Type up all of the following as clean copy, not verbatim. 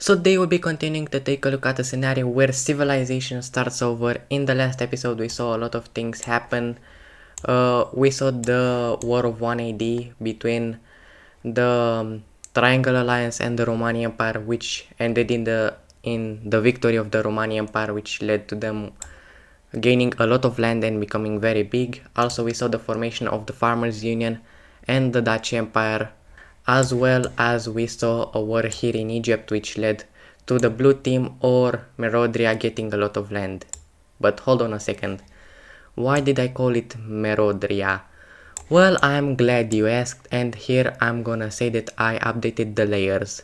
So today we'll be continuing to take a look at a scenario where civilization starts over. In the last episode we saw a lot of things happen. We saw the War of 1 AD between the Triangle Alliance and the Romani Empire, which ended in the victory of the Romani Empire, which led to them gaining a lot of land and becoming very big. Also we saw the formation of the Farmers Union and the Dutch Empire, as well as we saw a war here in Egypt which led to the blue team or Merodria getting a lot of land. But hold on a second, why did I call it Merodria? Well, I'm glad you asked, and here I'm gonna say that I updated the layers.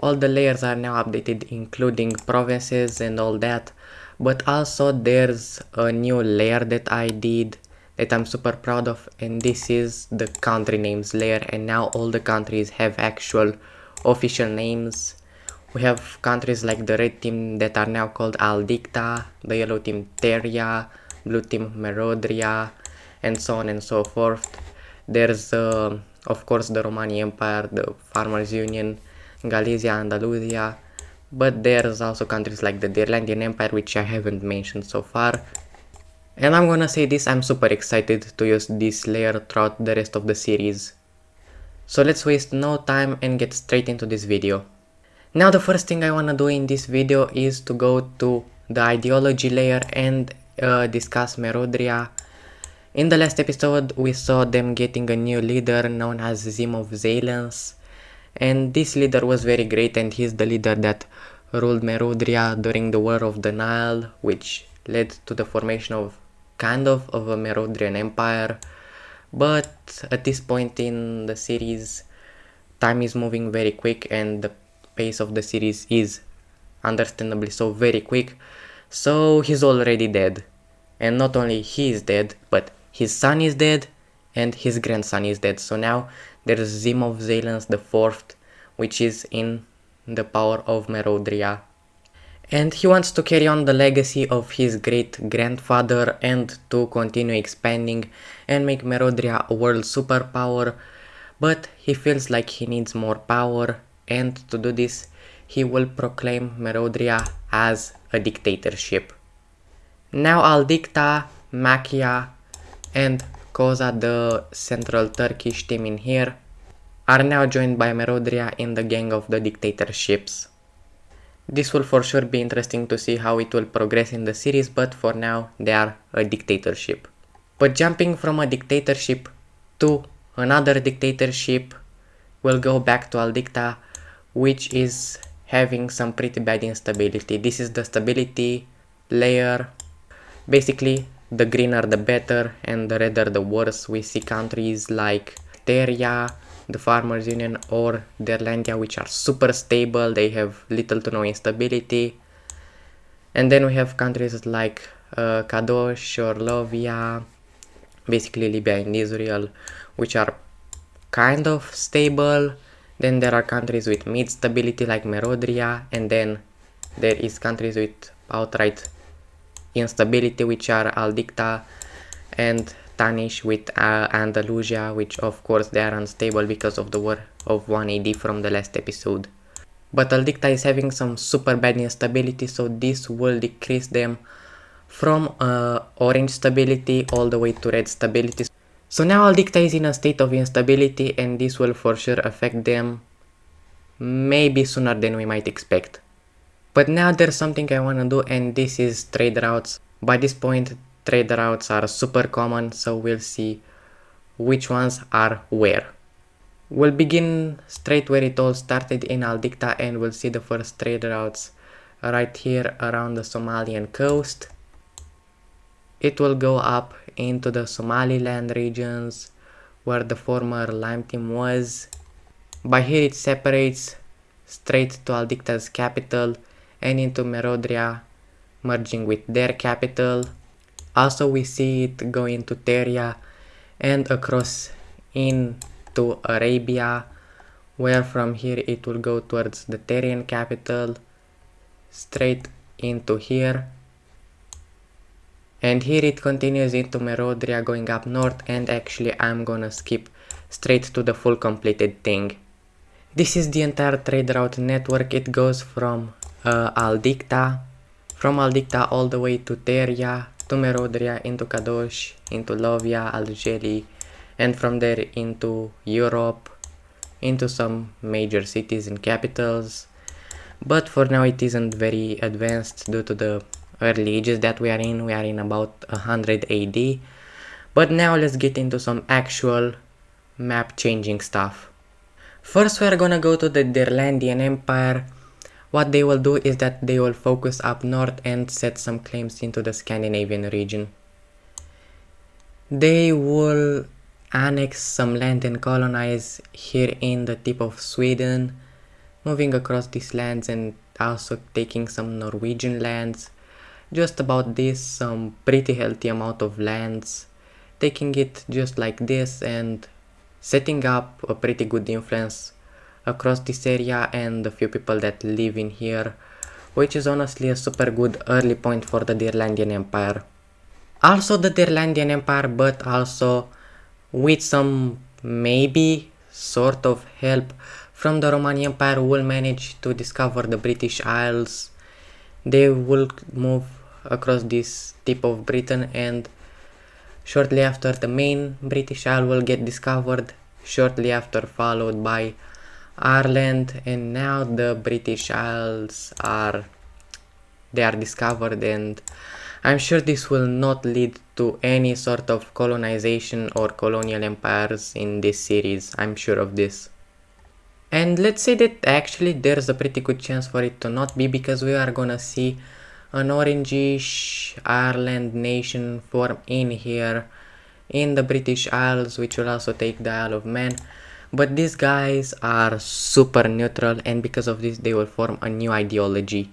All the layers are now updated, including provinces and all that, but also there's a new layer that I did that I'm super proud of, and this is the country names layer. And now all the countries have actual official names. We have countries like the red team that are now called Aldicta, the yellow team Teria, blue team Merodria, and so on and so forth. There's of course the Romani Empire, the Farmers Union, Galicia, Andalusia, but there's also countries like the Irlandian Empire, which I haven't mentioned so far. And I'm gonna say this, I'm super excited to use this layer throughout the rest of the series. So let's waste no time and get straight into this video. Now the first thing I wanna do in this video is to go to the ideology layer and discuss Merodria. In the last episode we saw them getting a new leader known as Zim of Zalens, and this leader was very great, and he's the leader that ruled Merodria during the War of the Nile, which led to the formation of kind of a Merodrian empire. But at this point in the series, time is moving very quick and the pace of the series is understandably so very quick. So he's already dead, and not only he is dead, but his son is dead and his grandson is dead. So now there's Zim of Zalens the fourth, which is in the power of Merodria, and he wants to carry on the legacy of his great grandfather and to continue expanding and make Merodria a world superpower. But he feels like he needs more power, and to do this he will proclaim Merodria as a dictatorship. Now Aldicta, Makia, and Koza, the central Turkish team in here, are now joined by Merodria in the gang of the dictatorships. This will for sure be interesting to see how it will progress in the series, but for now they are a dictatorship. But jumping from a dictatorship to another dictatorship, we'll go back to Aldicta, which is having some pretty bad instability. This is the stability layer. Basically, the greener the better and the redder the worse. We see countries like Teria, the Farmers Union, or Irlandia, which are super stable. They have little to no instability. And then we have countries like Kadosh or Lovia, basically Libya and Israel, which are kind of stable. Then there are countries with mid stability like Merodria, and then there is countries with outright instability, which are Aldicta and Tanish with Andalusia, which of course they are unstable because of the War of 1 AD from the last episode. But Aldicta is having some super bad instability, so this will decrease them from orange stability all the way to red stability. So now Aldicta is in a state of instability, and this will for sure affect them maybe sooner than we might expect. But now there's something I wanna do, and this is trade routes. By this point trade routes are super common, so we'll see which ones are where. We'll begin straight where it all started in Aldicta, and we'll see the first trade routes right here around the Somalian coast. It will go up into the Somaliland regions where the former Lime team was. By here it separates straight to Aldicta's capital and into Merodria, merging with their capital. Also we see it go into Teria and across into Arabia, where from here it will go towards the Terian capital, straight into here. And here it continues into Merodria going up north, and actually I'm gonna skip straight to the full completed thing. This is the entire trade route network. It goes from Aldicta, all the way to Teria, to Merodria, into Kadosh, into Lovia, Algeli, and from there into Europe, into some major cities and capitals. But for now it isn't very advanced due to the early ages that we are in. We are in about 100 AD. But now let's get into some actual map changing stuff. First we are gonna go to the Dirlandian Empire. What they will do is that they will focus up north and set some claims into the Scandinavian region. They will annex some land and colonize here in the tip of Sweden, moving across these lands and also taking some Norwegian lands. Just about this, some pretty healthy amount of lands, taking it just like this and setting up a pretty good influence across this area and the few people that live in here, which is honestly a super good early point for the Dirlandian Empire. Also the Dirlandian Empire, but also with some maybe sort of help from the Roman Empire, will manage to discover the British Isles. They will move across this tip of Britain, and shortly after the main British Isle will get discovered, shortly after followed by Ireland, and now the British Isles are discovered, and I'm sure this will not lead to any sort of colonization or colonial empires in this series. I'm sure of this. And let's say that actually there's a pretty good chance for it to not be, because we are gonna see an orangish Ireland nation form in here in the British Isles, which will also take the Isle of Man. But these guys are super neutral, and because of this they will form a new ideology.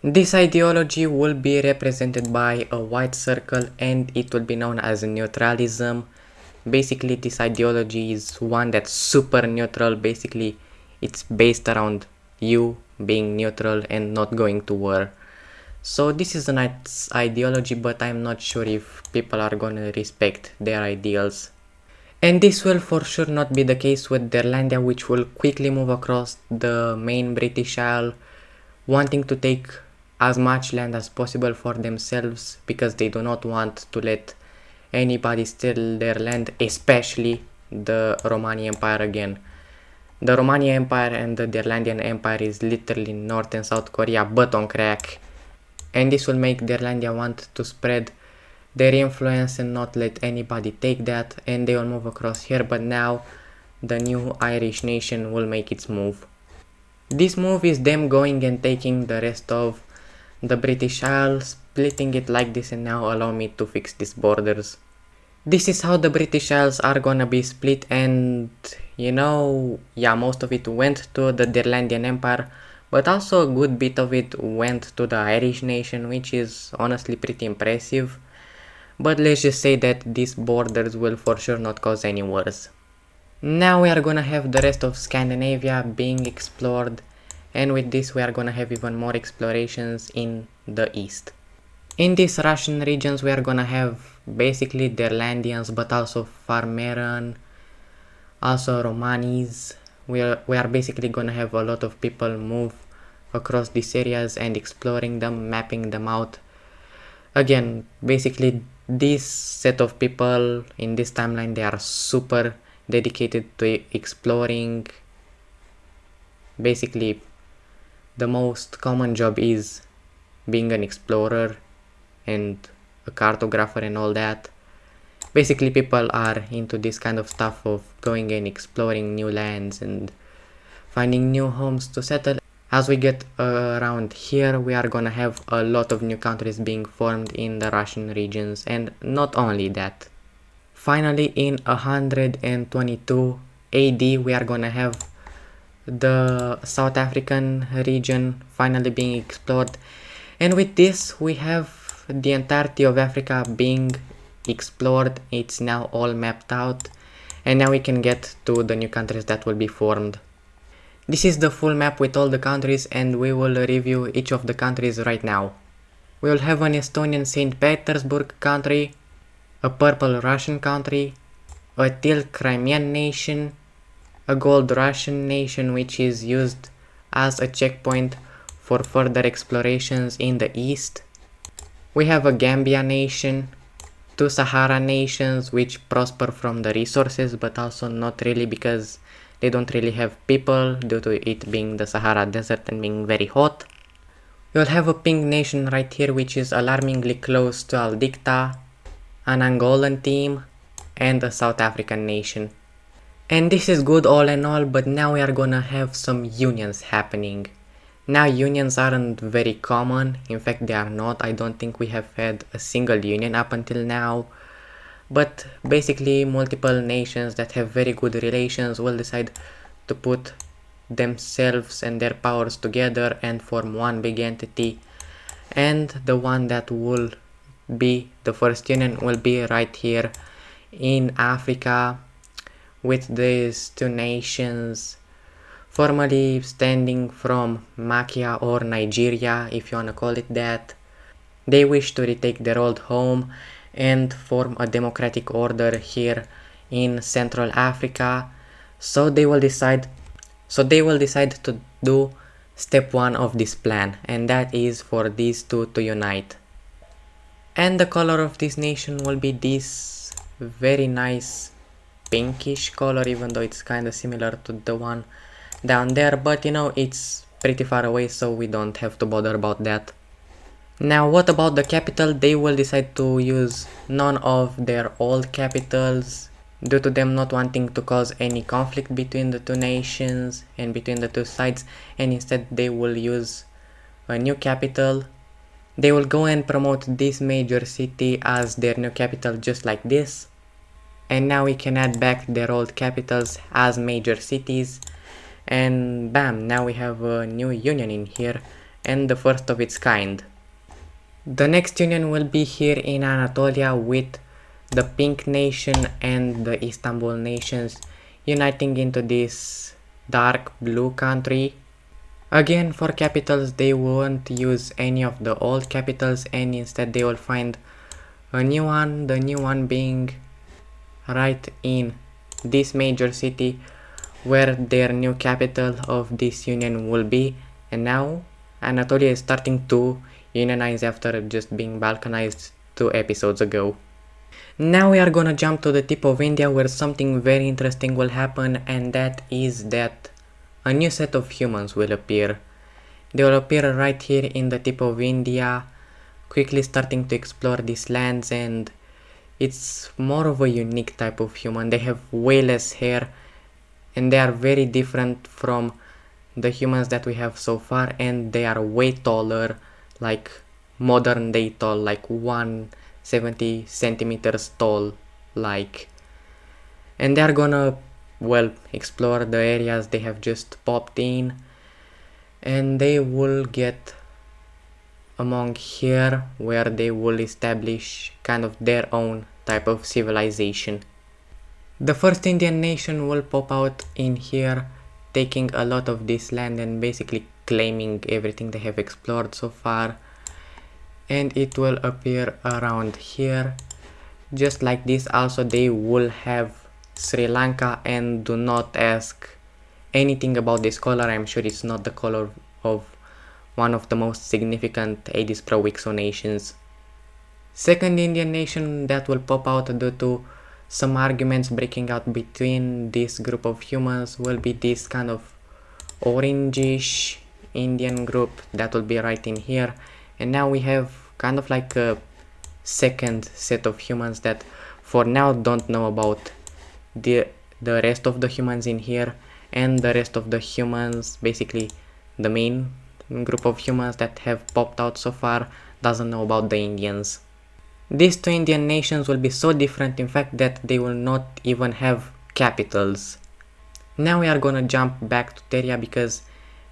This ideology will be represented by a white circle, and it will be known as neutralism. Basically this ideology is one that's super neutral. Basically it's based around you being neutral and not going to war. So this is a nice ideology, but I'm not sure if people are gonna respect their ideals. And this will for sure not be the case with Dirlandia, which will quickly move across the main British Isle, wanting to take as much land as possible for themselves, because they do not want to let anybody steal their land, especially the Romani Empire again. The Romani Empire and the Dirlandian Empire is literally North and South Korea, but on crack. And this will make Dirlandia want to spread their influence and not let anybody take that, and they will move across here. But now the new Irish nation will make its move. This move is them going and taking the rest of the British Isles, splitting it like this, and now allow me to fix these borders. This is how the British Isles are gonna be split, and most of it went to the Dirlandian Empire, but also a good bit of it went to the Irish nation, which is honestly pretty impressive. But let's just say that these borders will for sure not cause any wars. Now we are gonna have the rest of Scandinavia being explored, and with this we are gonna have even more explorations in the east. In these Russian regions we are gonna have basically Dirlandians, but also Farmeran, also Romanis. We are basically gonna have a lot of people move across these areas and exploring them, mapping them out. Again, basically this set of people in this timeline, they are super dedicated to exploring. Basically the most common job is being an explorer and a cartographer and all that. Basically people are into this kind of stuff of going and exploring new lands and finding new homes to settle. As we get around here, we are gonna have a lot of new countries being formed in the Russian regions, and not only that. Finally, in 122 AD, we are gonna have the South African region finally being explored, and with this we have the entirety of Africa being explored. It's now all mapped out, and now we can get to the new countries that will be formed. This is the full map with all the countries, and we will review each of the countries right now. We will have an Estonian St. Petersburg country, a purple Russian country, a teal Crimean nation, a gold Russian nation which is used as a checkpoint for further explorations in the east. We have a Gambia nation, two Sahara nations which prosper from the resources but also not really because they don't really have people due to it being the Sahara Desert and being very hot. You'll have a pink nation right here which is alarmingly close to Al Dicta, an Angolan team, and a South African nation. And this is good all in all, but now we are gonna have some unions happening. Now unions aren't very common, in fact they are not. I don't think we have had a single union up until now. But basically multiple nations that have very good relations will decide to put themselves and their powers together and form one big entity. And the one that will be the first union will be right here in Africa, with these two nations formerly standing from Makia or Nigeria, if you wanna call it that. They wish to retake their old home and form a democratic order here in Central Africa. So they will decide to do step 1 of this plan, and that is for these two to unite. And the color of this nation will be this very nice pinkish color, even though it's kind of similar to the one down there, but you know, it's pretty far away, so we don't have to bother about that. Now what about the capital? They will decide to use none of their old capitals due to them not wanting to cause any conflict between the two nations and between the two sides, and instead they will use a new capital. They will go and promote this major city as their new capital, just like this. And now we can add back their old capitals as major cities, and bam, now we have a new union in here, and the first of its kind. The next union will be here in Anatolia with the Pink Nation and the Istanbul nations uniting into this dark blue country. Again, for capitals they won't use any of the old capitals, and instead they will find a new one, the new one being right in this major city where their new capital of this union will be. And now Anatolia is starting to unionize after just being balkanized 2 episodes ago. Now we are gonna jump to the tip of India where something very interesting will happen, and that is that a new set of humans will appear. They will appear right here in the tip of India, quickly starting to explore these lands, and it's more of a unique type of human. They have way less hair and they are very different from the humans that we have so far, and they are way taller, like modern day tall, like 170 centimeters tall, like. And they are gonna, well, explore the areas they have just popped in, and they will get among here where they will establish kind of their own type of civilization. The first Indian nation will pop out in here, taking a lot of this land and basically claiming everything they have explored so far, and it will appear around here just like this. Also they will have Sri Lanka, and do not ask anything about this color. I'm sure it's not the color of one of the most significant Aedes Pro Wixo nations. Second Indian nation that will pop out due to some arguments breaking out between this group of humans will be this kind of orangish Indian group that will be right in here. And now we have kind of like a second set of humans that for now don't know about the rest of the humans in here, and the rest of the humans, basically the main group of humans that have popped out so far, doesn't know about the Indians. These two Indian nations will be so different, in fact, that they will not even have capitals. Now we are gonna jump back to Teria because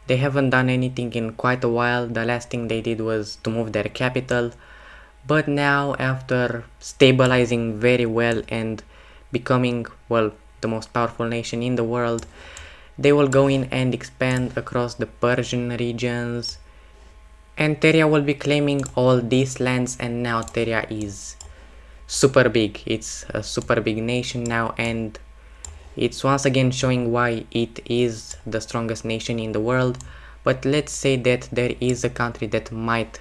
they haven't done anything in quite a while. The last thing they did was to move their capital, but now after stabilizing very well and becoming, well, the most powerful nation in the world, they will go in and expand across the Persian regions, and Teria will be claiming all these lands, and now Teria is super big. It's a super big nation now, and It's once again showing why it is the strongest nation in the world, but let's say that there is a country that might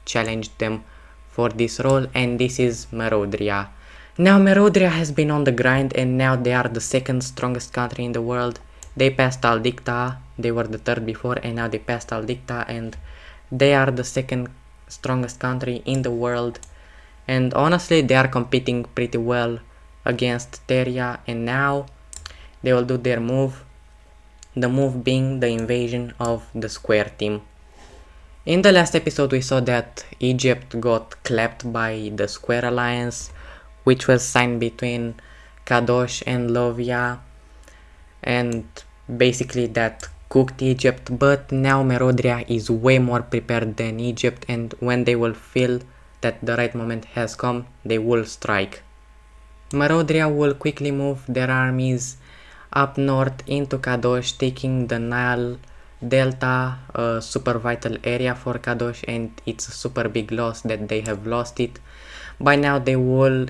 challenge them for this role, and this is Merodria. Now Merodria has been on the grind, and now they are the second strongest country in the world. They passed Aldicta, they were the third before, and now they passed Aldicta, and they are the second strongest country in the world. And honestly, they are competing pretty well against Teria, and now they will do their move, the move being the invasion of the Square team. In the last episode we saw that Egypt got clapped by the Square Alliance, which was signed between Kadosh and Lovia, and basically that cooked Egypt, but now Merodria is way more prepared than Egypt, and when they will feel that the right moment has come, they will strike. Merodria will quickly move their armies up north into Kadosh, taking the Nile Delta, a super vital area for Kadosh, and it's a super big loss that they have lost it. By now they will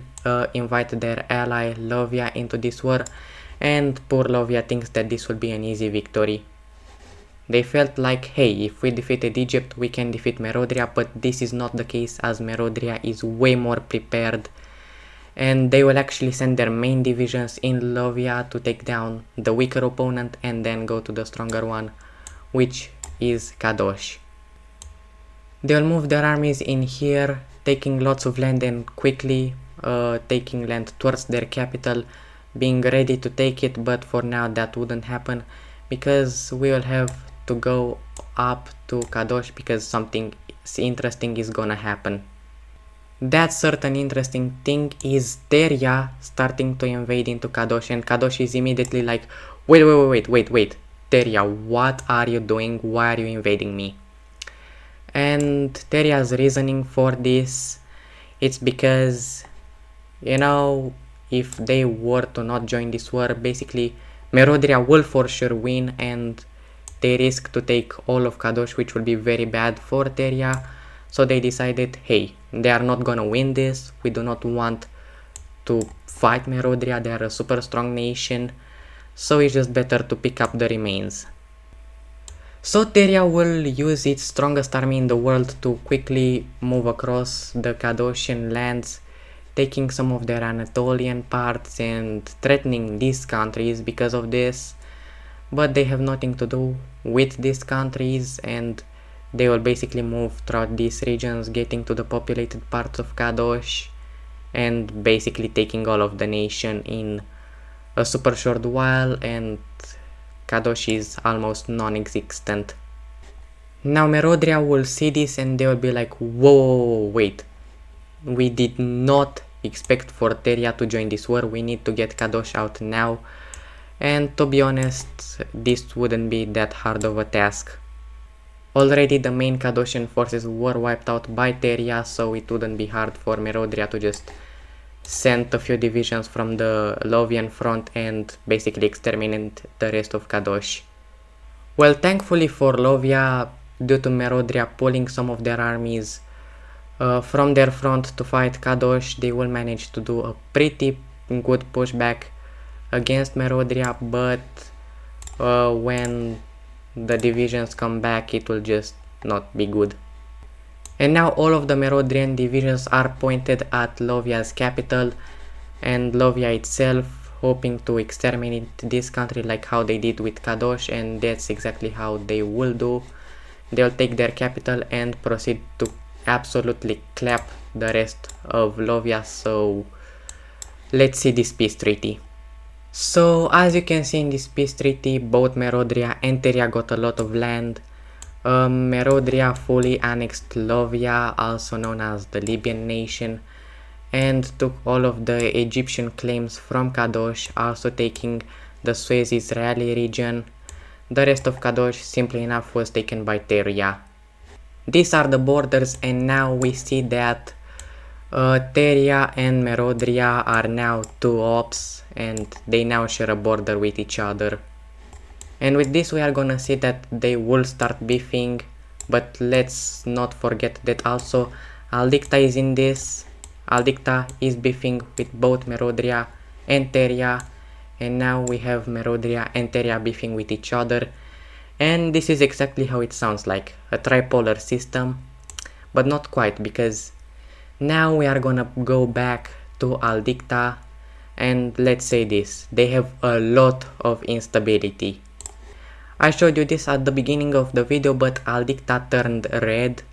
invite their ally Lovia into this war, and poor Lovia thinks that this will be an easy victory. They felt like, hey, if we defeated Egypt, we can defeat Merodria, but this is not the case, as Merodria is way more prepared, and they will actually send their main divisions in Lovia to take down the weaker opponent and then go to the stronger one, which is Kadosh. They will move their armies in here, taking lots of land and quickly taking land towards their capital, being ready to take it, but for now that wouldn't happen because we will have to go up to Kadosh because something interesting is gonna happen. That certain interesting thing is Teria starting to invade into Kadosh, and Kadosh is immediately like, wait, Teria, what are you doing? Why are you invading me? And Teria's reasoning for this, it's because, you know, if they were to not join this war, basically Merodria will for sure win, and they risk to take all of Kadosh, which will be very bad for Teria. So they decided, hey, they are not gonna win this, we do not want to fight Merodria, they are a super strong nation, so it's just better to pick up the remains. So Teria will use its strongest army in the world to quickly move across the Kadoshian lands, taking some of their Anatolian parts and threatening these countries because of this, but they have nothing to do with these countries, and they will basically move throughout these regions, getting to the populated parts of Kadosh and basically taking all of the nation in a super short while, and Kadosh is almost non-existent. Now Merodria will see this and they will be like, whoa, wait, we did not expect for Teria to join this war, we need to get Kadosh out now. And to be honest, this wouldn't be that hard of a task. Already the main Kadoshian forces were wiped out by Teria, so it wouldn't be hard for Merodria to just send a few divisions from the Lovian front and basically exterminate the rest of Kadosh. Well, thankfully for Lovia, due to Merodria pulling some of their armies from their front to fight Kadosh, they will manage to do a pretty good pushback against Merodria, but when the divisions come back, it will just not be good. And now all of the Merodrian divisions are pointed at Lovia's capital and Lovia itself, hoping to exterminate this country like how they did with Kadosh, and that's exactly how they will do. They'll take their capital and proceed to absolutely clap the rest of Lovia, so let's see this peace treaty. So as you can see in this peace treaty, both Merodria and Teria got a lot of land. Merodria fully annexed Lovia, also known as the Libyan nation, and took all of the Egyptian claims from Kadosh, also taking the Suez Israeli region. The rest of Kadosh, simply enough, was taken by Teria. These are the borders, and now we see that Teria and Merodria are now two ops, and they now share a border with each other. And with this we are gonna see that they will start beefing, but let's not forget that also Aldicta is in this. Aldicta is beefing with both Merodria and Teria, and now we have Merodria and Teria beefing with each other, and this is exactly how it sounds like, a tripolar system, but not quite, because now we are gonna go back to Aldicta, and let's say this, they have a lot of instability. I showed you this at the beginning of the video, but Aldicta turned red,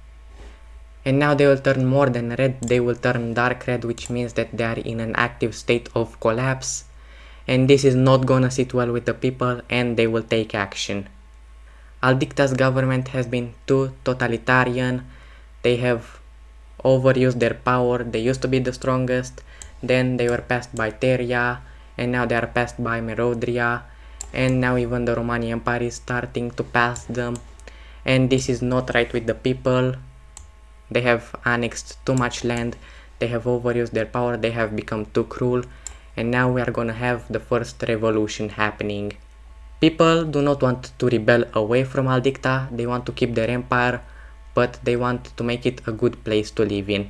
and now they will turn more than red, they will turn dark red, which means that they are in an active state of collapse, and this is not gonna sit well with the people, and they will take action. Aldicta's government has been too totalitarian, they have overused their power, they used to be the strongest, then they were passed by Teria, and now they are passed by Merodria, and now even the Romani Empire is starting to pass them, and this is not right with the people. They have annexed too much land, they have overused their power, they have become too cruel, and now we are gonna have the first revolution happening. People do not want to rebel away from Aldicta, they want to keep their empire, but they want to make it a good place to live in.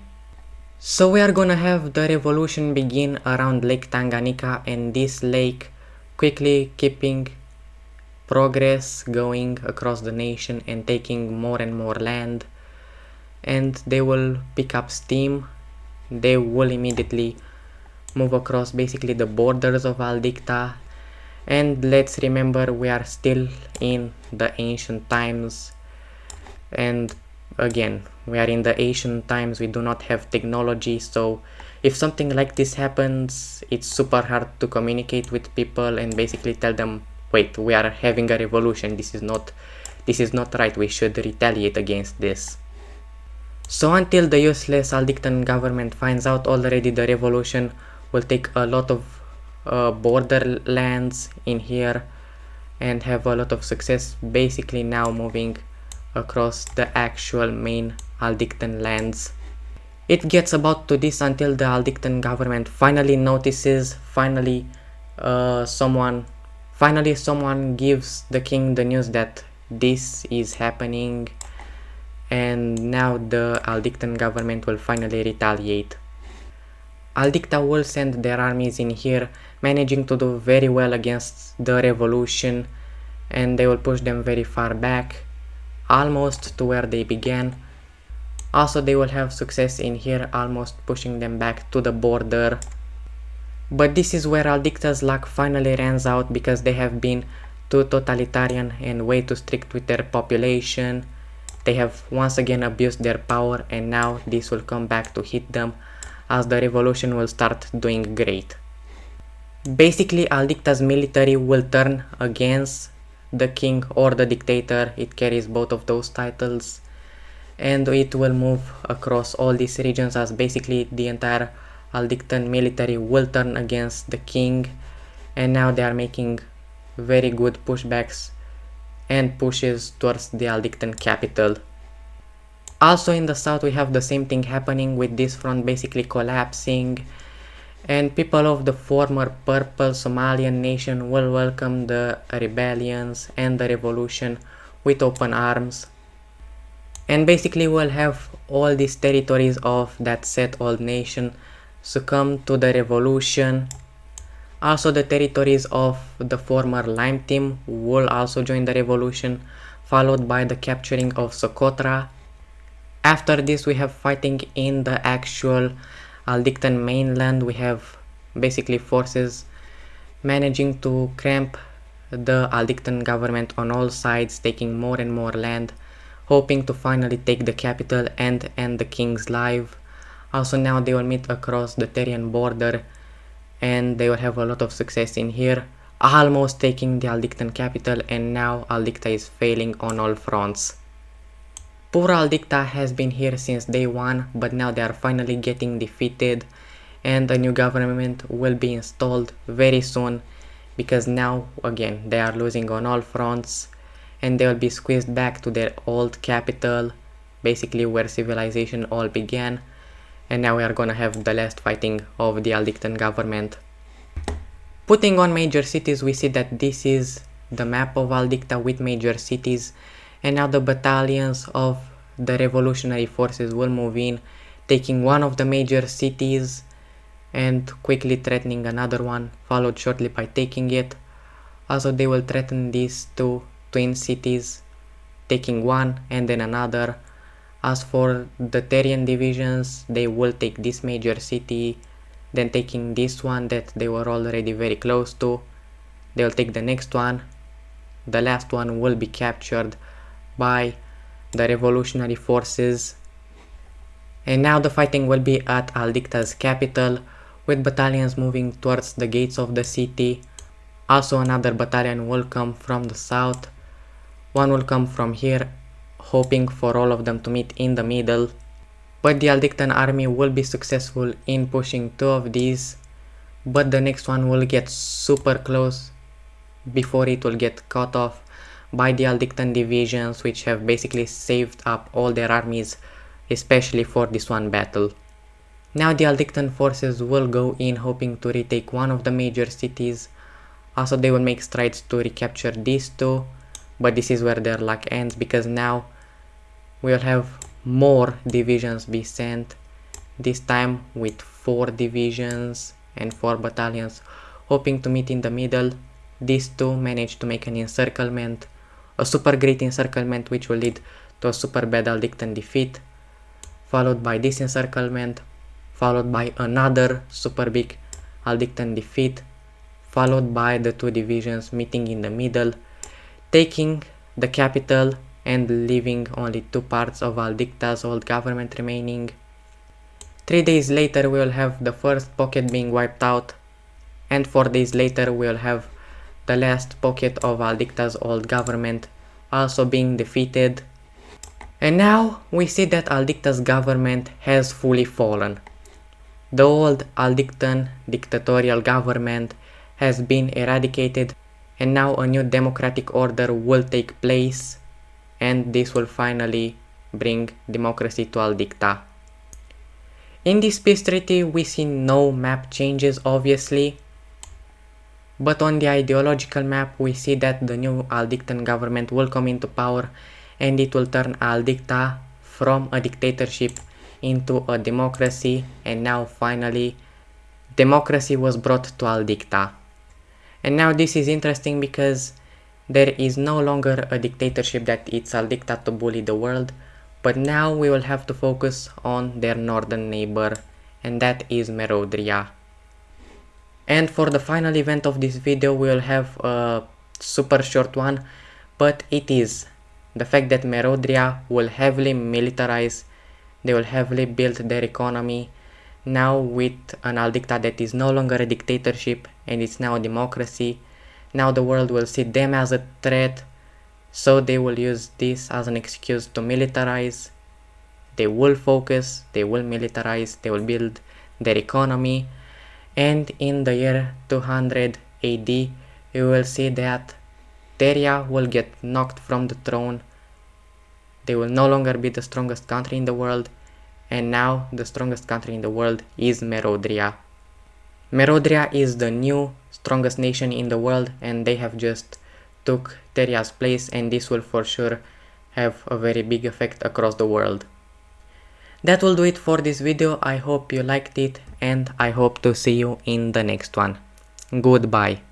So we are gonna have the revolution begin around Lake Tanganyika, and this lake quickly keeping progress going across the nation and taking more and more land, and they will pick up steam. They will immediately move across basically the borders of Aldicta, and let's remember we are still in the ancient times, and again we are in the ancient times, we do not have technology, so if something like this happens, it's super hard to communicate with people and basically tell them, wait, we are having a revolution, this is not right, we should retaliate against this. So until the useless Aldictan government finds out already, the revolution will take a lot of borderlands in here and have a lot of success, basically now moving across the actual main Aldictan lands. It gets about to this until the Aldictan government finally notices, finally someone gives the king the news that this is happening, and now the Aldictan government will finally retaliate. Aldicta will send their armies in here, managing to do very well against the revolution, and they will push them very far back, almost to where they began. Also they will have success in here, almost pushing them back to the border. But this is where Aldicta's luck finally runs out, because they have been too totalitarian and way too strict with their population. They have once again abused their power, and now this will come back to hit them, as the revolution will start doing great. Basically Aldicta's military will turn against the king or the dictator, it carries both of those titles, and it will move across all these regions, as basically the entire Aldictan military will turn against the king, and now they are making very good pushbacks and pushes towards the Aldictan capital. Also in the south we have the same thing happening, with this front basically collapsing, and people of the former purple Somalian nation will welcome the rebellions and the revolution with open arms, and basically we'll have all these territories of that set old nation succumb to the revolution. Also the territories of the former Lime team will also join the revolution, followed by the capturing of Socotra. After this we have fighting in the actual Aldictan mainland. We have basically forces managing to cramp the Aldictan government on all sides, taking more and more land, hoping to finally take the capital and end the king's life. Also now they will meet across the Terian border, and they will have a lot of success in here, almost taking the Aldictan capital, and now Aldicta is failing on all fronts. Poor Aldicta has been here since day one, but now they are finally getting defeated, and a new government will be installed very soon, because now again they are losing on all fronts, and they will be squeezed back to their old capital, basically where civilization all began, and now we are gonna have the last fighting of the Aldictan government. Putting on major cities, we see that this is the map of Aldicta with major cities, and now the battalions of the revolutionary forces will move in, taking one of the major cities, and quickly threatening another one, followed shortly by taking it. Also, they will threaten these two twin cities, taking one and then another. As for the Therian divisions, they will take this major city, then taking this one that they were already very close to. They'll take the next one. The last one will be captured by the revolutionary forces. And now the fighting will be at Aldicta's capital, with battalions moving towards the gates of the city. Also another battalion will come from the south. One will come from here, hoping for all of them to meet in the middle. But the Aldictan army will be successful in pushing two of these, but the next one will get super close before it will get cut off by the Aldictan divisions, which have basically saved up all their armies, especially for this one battle. Now the Aldictan forces will go in hoping to retake one of the major cities. Also they will make strides to recapture these two, but this is where their luck ends, because now we'll have more divisions be sent, this time with 4 divisions and 4 battalions hoping to meet in the middle. These two managed to make an encirclement, a super great encirclement, which will lead to a super bad Aldictan defeat, followed by this encirclement, followed by another super big Aldictan defeat, followed by the 2 divisions meeting in the middle, taking the capital and leaving only 2 parts of Aldicta's old government remaining. 3 days later we will have the first pocket being wiped out, and 4 days later we will have the last pocket of Aldicta's old government also being defeated. And now we see that Aldicta's government has fully fallen. The old Aldictan dictatorial government has been eradicated, and now a new democratic order will take place, and this will finally bring democracy to Aldicta. In this peace treaty we see no map changes obviously, but on the ideological map we see that the new Aldictan government will come into power, and it will turn Aldicta from a dictatorship into a democracy, and now finally democracy was brought to Aldicta. And now this is interesting because there is no longer a dictatorship that it's Aldicta to bully the world, but now we will have to focus on their northern neighbor, and that is Merodria. And for the final event of this video we will have a super short one, but it is the fact that Merodria will heavily militarize, they will heavily build their economy, now with an Aldicta that is no longer a dictatorship and it's now a democracy. Now the world will see them as a threat, so they will use this as an excuse to militarize. They will focus, they will militarize, they will build their economy, and in the year 200 AD you will see that Theria will get knocked from the throne. They will no longer be the strongest country in the world, and now the strongest country in the world is Merodria. Merodria is the new strongest nation in the world, and they have just took Theria's place, and this will for sure have a very big effect across the world. That will do it for this video. I hope you liked it, and I hope to see you in the next one. Goodbye.